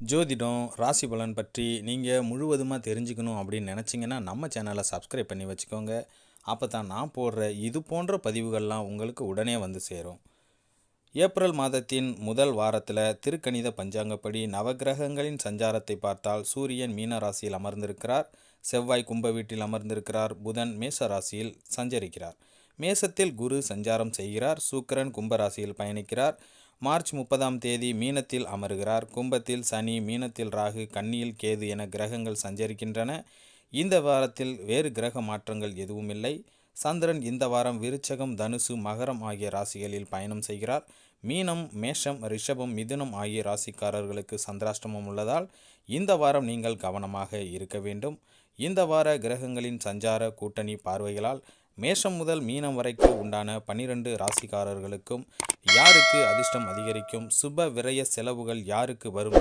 ஜோதிடம் ராசி பலன் பற்றி நீங்கள் முழுவதுமாக தெரிஞ்சுக்கணும் அப்படின்னு நினச்சிங்கன்னா நம்ம சேனலை சப்ஸ்கிரைப் பண்ணி வச்சுக்கோங்க. அப்போ தான் நான் போடுற இது போன்ற பதிவுகள்லாம் உங்களுக்கு உடனே வந்து சேரும். ஏப்ரல் மாதத்தின் முதல் வாரத்தில் திருக்கணித பஞ்சாங்கப்படி நவகிரகங்களின் சஞ்சாரத்தை பார்த்தால் சூரியன் மீன ராசியில் அமர்ந்திருக்கிறார், செவ்வாய் கும்ப வீட்டில் அமர்ந்திருக்கிறார், புதன் மேச ராசியில் சஞ்சரிக்கிறார், மேசத்தில் குரு சஞ்சாரம் செய்கிறார், சுக்கிரன் கும்பராசியில் பயணிக்கிறார், மார்ச் 30ஆம் தேதி மீனத்தில் அமருகிறார், கும்பத்தில் சனி, மீனத்தில் ராகு, கன்னியில் கேது என கிரகங்கள் சஞ்சரிக்கின்றன. இந்த வாரத்தில் வேறு கிரக மாற்றங்கள் எதுவும் இல்லை. சந்திரன் இந்த வாரம் விருச்சகம், தனுசு, மகரம் ஆகிய ராசிகளில் பயணம் செய்கிறார். மீனம், மேஷம், ரிஷபம், மிதுனம் ஆகிய ராசிக்காரர்களுக்கு சந்திராஷ்டமம் உள்ளதால் இந்த வாரம் நீங்கள் கவனமாக இருக்க வேண்டும். இந்த வார கிரகங்களின் சஞ்சார கூட்டணி பார்வைகளால் மேஷம் முதல் மீனம் வரைக்கும் உண்டான 12 ராசிக்காரர்களுக்கும் யாருக்கு அதிர்ஷ்டம் அதிகரிக்கும், சுப விரய செலவுகள் யாருக்கு வரும்